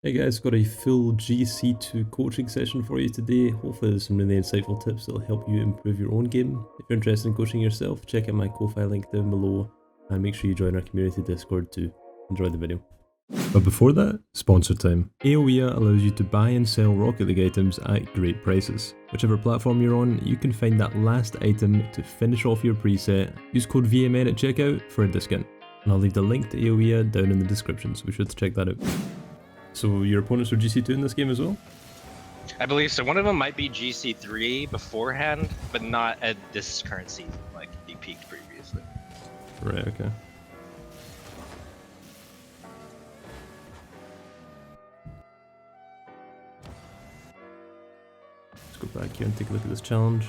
Hey guys, got a full GC2 coaching session for you today. Hopefully there's some really insightful tips that'll help you improve your own game. If you're interested in coaching yourself, check out my Ko-Fi link down below and make sure you join our community Discord too. Enjoy the video. But before that, sponsor time. AOEA allows you to buy and sell Rocket League items at great prices. Whichever platform you're on, you can find that last item to finish off your preset. Use code VMN at checkout for a discount. And I'll leave the link to AOEA down in the description, so be sure to check that out. So your opponents are GC2 in this game as well? I believe so. One of them might be GC3 beforehand, but not at this current season, like he peaked previously. Right, okay. Let's go back here and take a look at this challenge.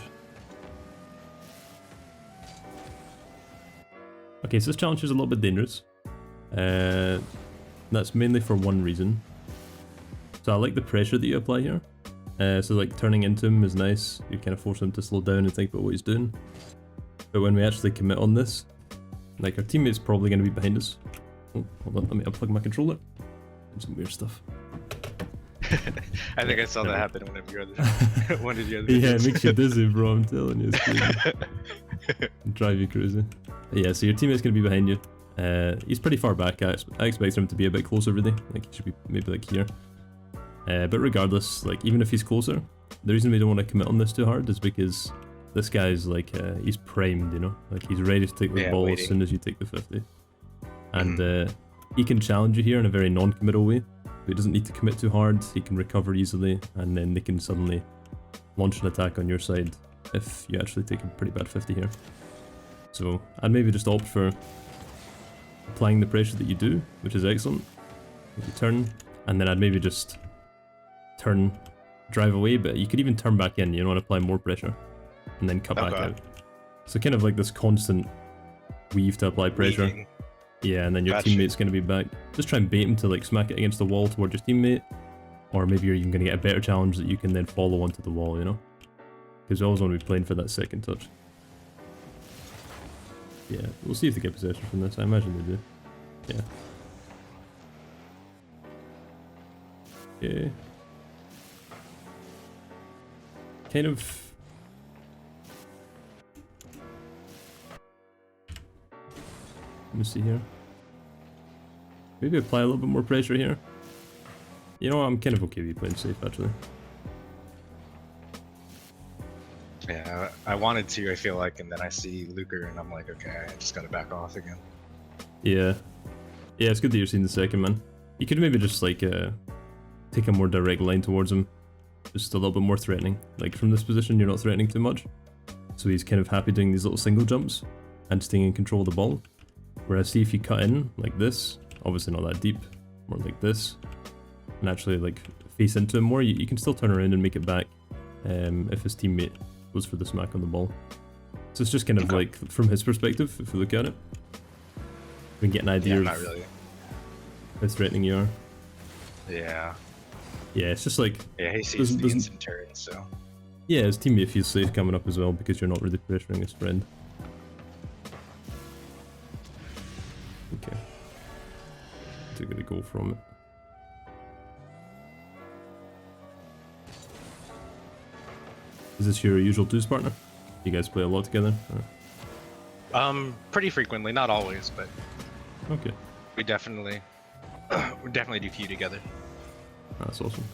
Okay, so this challenge is a little bit dangerous. That's mainly for one reason. So I like the pressure that you apply here. So like turning into him is nice. You kind of force him to slow down and think about what he's doing. But when we actually commit on this, like our teammate's probably going to be behind us. Oh, hold on, let me unplug my controller. And some weird stuff. I think I saw that happen in one of your other videos. Yeah, it makes you dizzy, bro. I'm telling you, it's crazy. Drive you crazy. But yeah, so your teammate's going to be behind you. He's pretty far back. I expect him to be a bit closer, really. Like he should be maybe like here. But regardless, like even if he's closer, the reason we don't want to commit on this too hard is because this guy's like he's primed, you know, like he's ready to take the ball waiting as soon as you take the 50, and he can challenge you here in a very non-committal way. He doesn't need to commit too hard. He can recover easily, and then they can suddenly launch an attack on your side if you actually take a pretty bad 50 here. So I'd maybe just opt for applying the pressure that you do, which is excellent. You turn, and then I'd maybe just turn, drive away, but you could even turn back in, you know, and apply more pressure, and then cut back out. So kind of like this constant weave to apply pressure. Weaving. Yeah, and then your teammate's going to be back. Just try and bait him to like smack it against the wall towards your teammate, or maybe you're even going to get a better challenge that you can then follow onto the wall, you know? Because we always want to be playing for that second touch. Yeah, we'll see if they get possession from this. I imagine they do. Yeah. Okay. Kind of... Let me see here. Maybe apply a little bit more pressure here. You know what, I'm kind of okay with you playing safe, actually. Yeah, I wanted to, I feel like, and then I see Luker and I'm like, okay, I just gotta back off again. Yeah. Yeah, it's good that you're seeing the second, man. You could maybe just, like, take a more direct line towards him. Just a little bit more threatening. Like, from this position, you're not threatening too much. So he's kind of happy doing these little single jumps and staying in control of the ball. Whereas, see if you cut in, like this, obviously not that deep, more like this, and actually, like, face into him more, you can still turn around and make it back if his teammate goes for the smack on the ball. So it's just kind of like, from his perspective, if we look at it, we can get an idea of how threatening you are. Yeah. Yeah, it's just like... Yeah, he sees the instant turn, so... Yeah, his teammate feels safe coming up as well because you're not really pressuring his friend. Okay. Took it a go from it. Is this your usual twos partner? You guys play a lot together? Or? Pretty frequently, not always, but okay. We definitely do few together. That's awesome.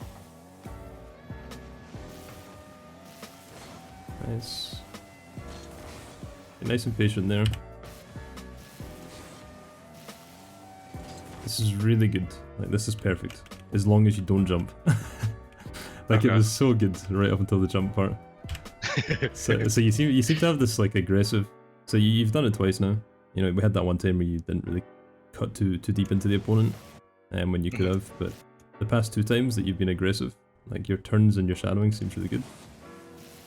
Nice. Get nice and patient there. This is really good. Like, this is perfect. As long as you don't jump. Like, it was so good right up until the jump part. So you seem to have this like aggressive. So you've done it twice now. You know, we had that one time where you didn't really cut too deep into the opponent, when you could have. But the past two times that you've been aggressive, like your turns and your shadowing seems really good.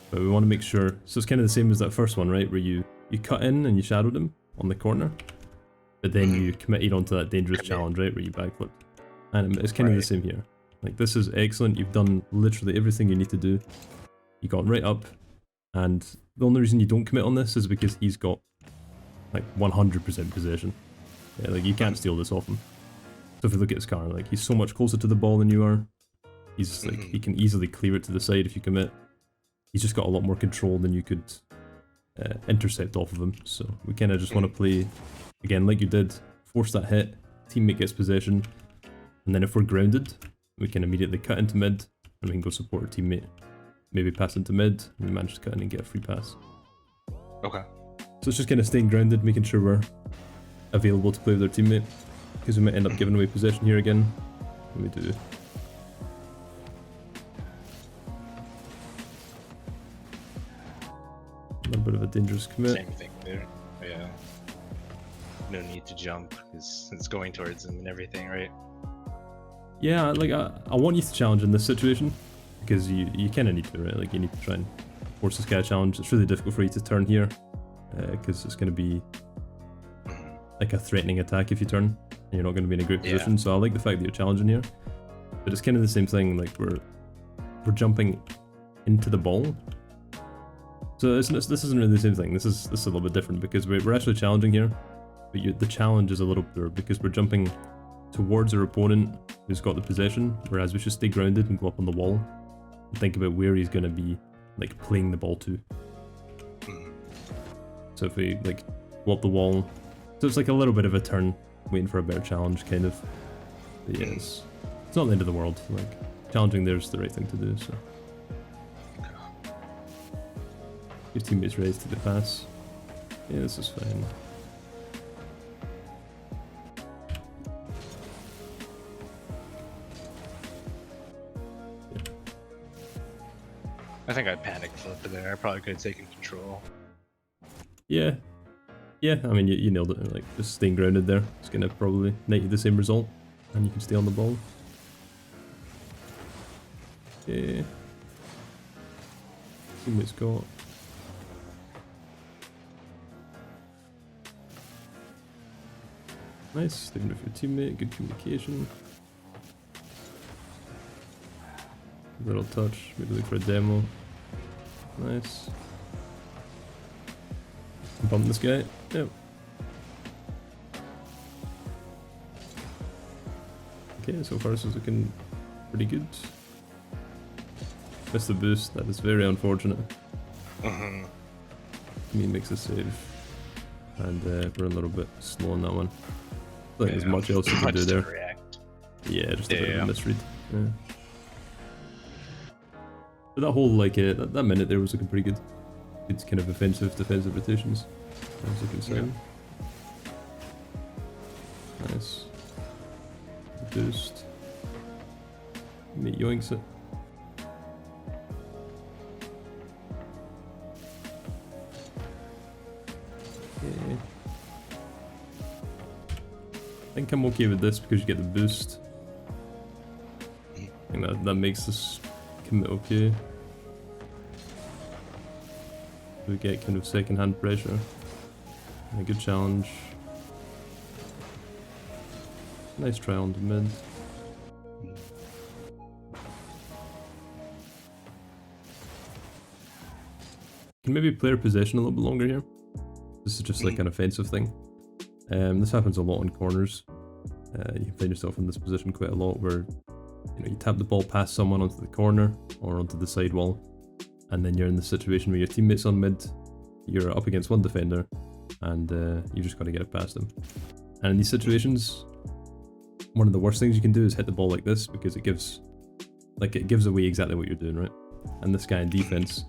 But we want to make sure. So it's kind of the same as that first one, right? Where you cut in and you shadowed him on the corner, but then you committed onto that dangerous challenge, right? Where you backflipped. And it's kind of the same here. Like, this is excellent. You've done literally everything you need to do. You got right up. And the only reason you don't commit on this is because he's got like 100% possession. Yeah, like you can't steal this off him. So if you look at his car, like he's so much closer to the ball than you are. He's like, he can easily clear it to the side if you commit. He's just got a lot more control than you could intercept off of him. So we kind of just want to play, again, like you did, force that hit, teammate gets possession, and then if we're grounded, we can immediately cut into mid, and we can go support our teammate. Maybe pass into mid, and we manage to cut in and get a free pass. Okay. So it's just kind of staying grounded, making sure we're available to play with our teammate, because we might end up giving away possession here again. What do we do? A little bit of a dangerous commit. Same thing there. Yeah. No need to jump because it's going towards him and everything, right? Yeah, like I want you to challenge in this situation because you kind of need to, right? Like you need to try and force this guy to challenge. It's really difficult for you to turn here because it's going to be like a threatening attack if you turn, and you're not going to be in a great position. Yeah. So I like the fact that you're challenging here, but it's kind of the same thing. Like we're jumping into the ball. So this isn't really the same thing. This is a little bit different because we're actually challenging here, but the challenge is a little bit because we're jumping towards our opponent who's got the possession, whereas we should stay grounded and go up on the wall and think about where he's going to be like playing the ball to. So if we like go up the wall, so it's like a little bit of a turn, waiting for a better challenge, kind of. But yeah, it's not the end of the world. Like challenging there's the right thing to do. So. Your teammate's ready to the pass. Yeah, this is fine. Yeah. I think I panicked flip there. I probably could have taken control. Yeah. Yeah, I mean, you nailed it. Like, just staying grounded there. It's going to probably net you the same result. And you can stay on the ball. Okay. Teammate's got... Nice, staying with your teammate, good communication. Little touch, maybe look for a demo. Nice. Bump this guy, yep. Okay, so far this is looking pretty good. Missed the boost, that is very unfortunate. Me makes a save. And we're a little bit slow on that one. I think there's much else you can do there. React. Yeah, just a bit of a misread. Yeah. But that whole like that minute there was looking pretty good. It's kind of offensive, defensive rotations. That was looking sound. Nice. Boost. Mate yoinks it. Okay. I think I'm okay with this because you get the boost. I think that makes this commit okay. We get kind of second hand pressure. And a good challenge. Nice try on the mid. Can maybe play our possession a little bit longer here. This is just like an offensive thing. This happens a lot in corners. You can find yourself in this position quite a lot where you tap the ball past someone onto the corner or onto the side wall, and then you're in the situation where your teammate's on mid, you're up against one defender, and you just got to get it past them. And in these situations, one of the worst things you can do is hit the ball like this because it gives away exactly what you're doing, right? And this guy in defense,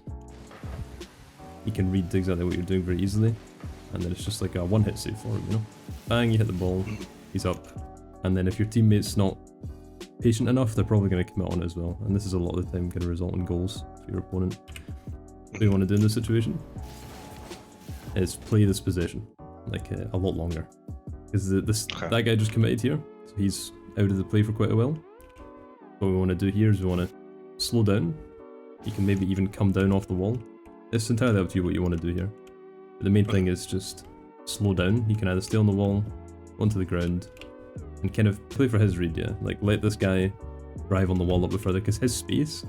he can read exactly what you're doing very easily. And then it's just like a one-hit save for him, you know? Bang, you hit the ball, he's up. And then if your teammate's not patient enough, they're probably going to commit on it as well. And this is a lot of the time going to result in goals for your opponent. What you want to do in this situation is play this possession, like a lot longer. Because that guy just committed here, so he's out of the play for quite a while. What we want to do here is we want to slow down. You can maybe even come down off the wall. It's entirely up to you what you want to do here. But the main thing is just slow down. You can either stay on the wall, onto the ground, and kind of play for his read, yeah? Like, let this guy drive on the wall a little bit further, because his space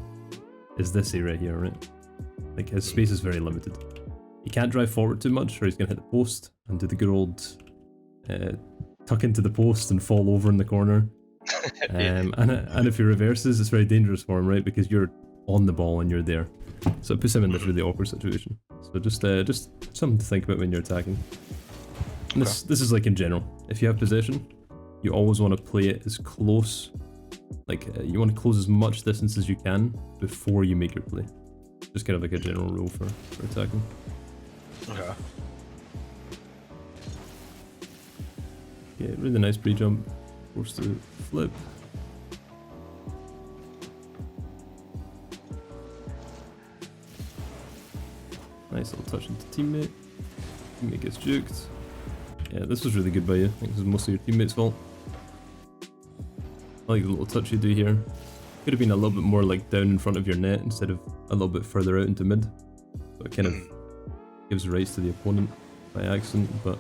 is this area here, right? Like, his space is very limited. He can't drive forward too much, or he's going to hit the post and do the good old tuck into the post and fall over in the corner. And if he reverses, it's very dangerous for him, right? Because you're on the ball and you're there. So it puts him in this really awkward situation. So just something to think about when you're attacking. And this is like in general. If you have possession, you always want to play it as close. Like you want to close as much distance as you can before you make your play. Just kind of like a general rule for attacking. Okay. Yeah, really nice pre-jump. Forced to flip. Nice little touch into teammate. Teammate gets juked. Yeah, this was really good by you. I think this is mostly your teammate's fault. I like the little touch you do here. Could have been a little bit more like down in front of your net instead of a little bit further out into mid. So it kind of gives rights to the opponent by accident, but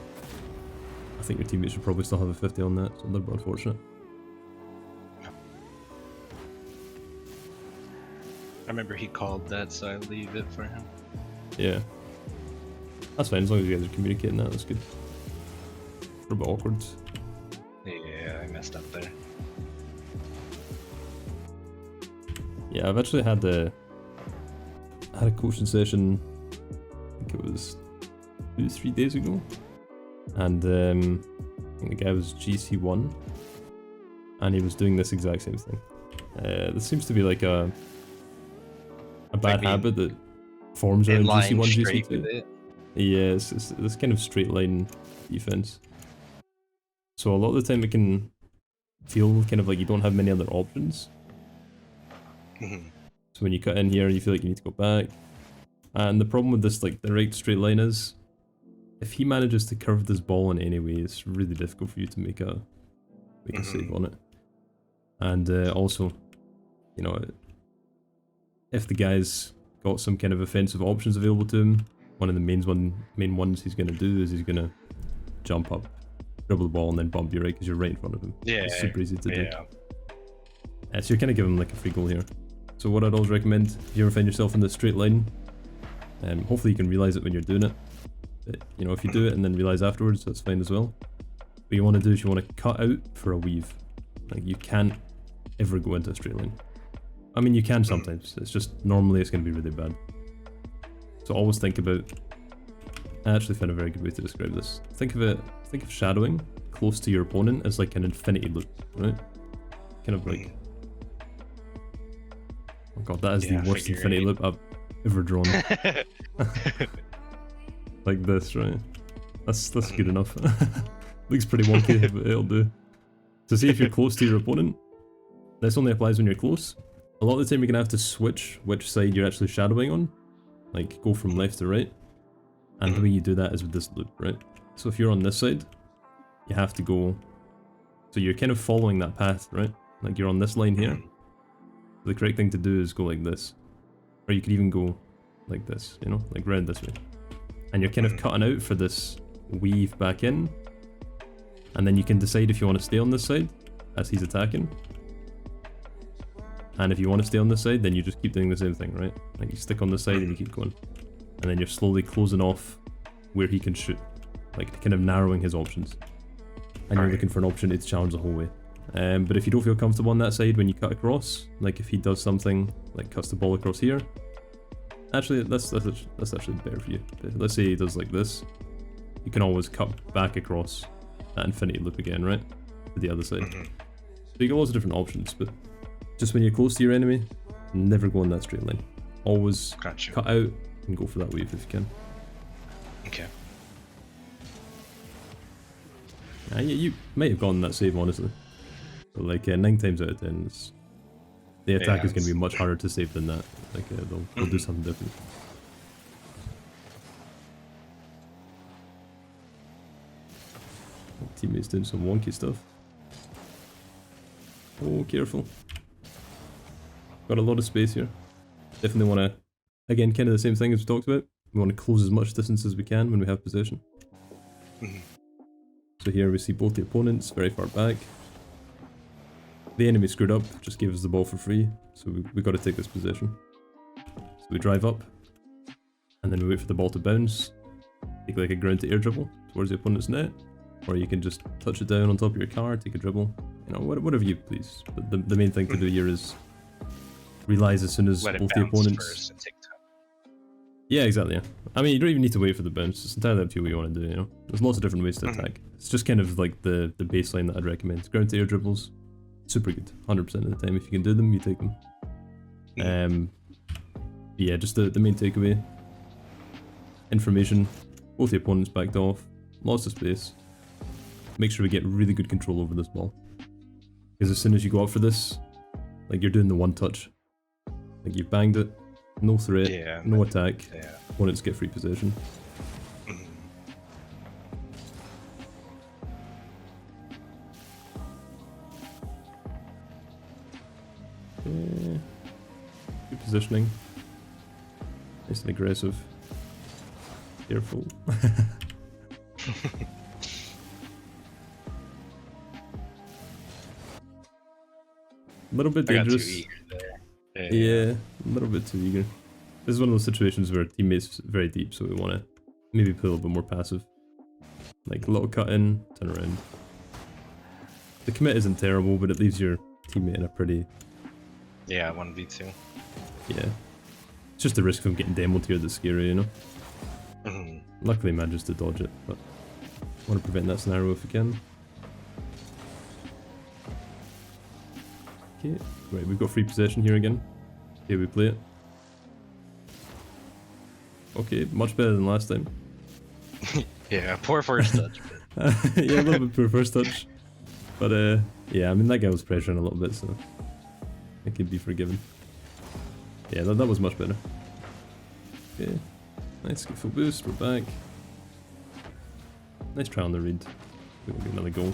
I think your teammates should probably still have a 50 on that, so they're unfortunate. I remember he called that, so I leave it for him. Yeah. That's fine, as long as you guys are communicating that, that's good. A bit awkward. Yeah, I messed up there. Yeah, I've actually had a coaching session, I think it was 2-3 days ago, and I think the guy was GC1, and he was doing this exact same thing. This seems to be like a bad habit that forms around GC1, GC2. Yeah, it's this kind of straight line defense. So a lot of the time it can feel kind of like you don't have many other options. So when you cut in here, you feel like you need to go back. And the problem with this like direct straight line is, if he manages to curve this ball in any way, it's really difficult for you to make a save on it. And also, you know, if the guy's got some kind of offensive options available to him, one of the main ones he's going to do is he's going to jump up, dribble the ball, and then bump you right because you're right in front of him. Yeah, it's super easy to do. So you're kind of giving him like a free goal here. So what I'd always recommend, if you ever find yourself in this straight line, hopefully you can realize it when you're doing it. But, you know, if you do it and then realize afterwards, that's fine as well. What you want to do is you want to cut out for a weave. Like you can't ever go into a straight line. I mean, you can sometimes. It's just normally it's going to be really bad. So always think about. I actually found a very good way to describe this. Think of shadowing close to your opponent as like an infinity loop, right? Kind of like. Oh god, that is the worst infinity loop I've ever drawn. Like this, right? That's good enough. Looks pretty wonky, but it'll do. So see if you're close to your opponent. This only applies when you're close. A lot of the time you're going to have to switch which side you're actually shadowing on. Like go from left to right. And the way you do that is with this loop, right? So if you're on this side, you have to go... So you're kind of following that path, right? Like you're on this line here. The correct thing to do is go like this. Or you could even go like this, you know? Like round this way. And you're kind of cutting out for this weave back in. And then you can decide if you want to stay on this side as he's attacking. And if you want to stay on this side, then you just keep doing the same thing, right? Like you stick on this side and you keep going. And then you're slowly closing off where he can shoot. Like kind of narrowing his options. And you're looking for an opportunity to challenge the whole way. But if you don't feel comfortable on that side when you cut across, like if he does something, like cuts the ball across here. Actually, that's actually better for you. Let's say he does like this. You can always cut back across that infinity loop again, right? To the other side. So you got lots of different options, but just when you're close to your enemy, never go on that straight line. Always cut out and go for that wave if you can. Okay. You might have gotten that save, honestly. But like 9 times out of 10, the attack is going to be much harder to save than that. Like they'll do something different. Teammates doing some wonky stuff. Oh, careful. Got a lot of space here. Definitely want to, again, kind of the same thing as we talked about. We want to close as much distance as we can when we have possession. So here we see both the opponents very far back. The enemy screwed up, just gave us the ball for free, so we got to take this possession. So we drive up, and then we wait for the ball to bounce, take like a ground to air dribble towards the opponent's net, or you can just touch it down on top of your car, take a dribble, you know, whatever you please. But the main thing to do here is realize as soon as Let it both the bounce opponents. first and take time. Yeah, exactly. Yeah. I mean, you don't even need to wait for the bounce. It's entirely up to you what you want to do. You know, there's lots of different ways to attack. It's just kind of like the baseline that I'd recommend. Ground to air dribbles, super good. 100% of the time, if you can do them, you take them. Yeah, just the main takeaway. Information. Both the opponents backed off. Lots of space. Make sure we get really good control over this ball. Because as soon as you go up for this, like you're doing the one touch. Like you banged it, no threat, no attack. Opponents get free possession. Good positioning. Nice and aggressive. Careful. A little bit dangerous. Too eager there. Yeah, a little bit too eager. This is one of those situations where teammate's very deep, so we want to maybe play a little bit more passive. Like a little cut in, turn around. The commit isn't terrible, but it leaves your teammate in a pretty... Yeah, 1v2. Yeah. It's just the risk of him getting demoed here that's scary, you know? Luckily manages to dodge it, but I want to prevent that scenario if we can. Okay, right, we've got free possession here again. Okay, we play it. Okay, much better than last time. Yeah, poor first touch. Yeah, a little bit poor first touch. But yeah, I mean that guy was pressuring a little bit, so it could be forgiven. Yeah, that was much better. Okay, nice, get full boost, we're back. Nice try on the read. We'll get another goal.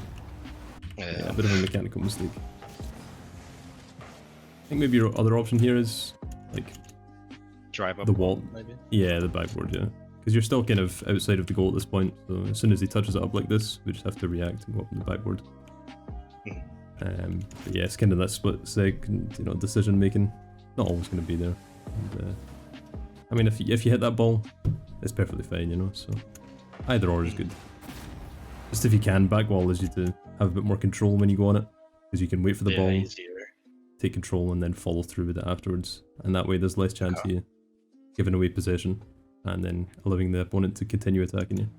Yeah, a bit of a mechanical mistake. I think maybe your other option here is like drive up the wall. maybe? Yeah, the backboard, yeah. Because you're still kind of outside of the goal at this point, so as soon as he touches it up like this, we just have to react and go up on the backboard. But yeah, it's kind of that split second, you know, decision making. Not always going to be there. And, I mean, if you hit that ball, it's perfectly fine, you know. So either or is good. Just if you can, back wall allows you to have a bit more control when you go on it, because you can wait for the ball, easier. take control, and then follow through with it afterwards. And that way, there's less chance of you giving away possession and then allowing the opponent to continue attacking you.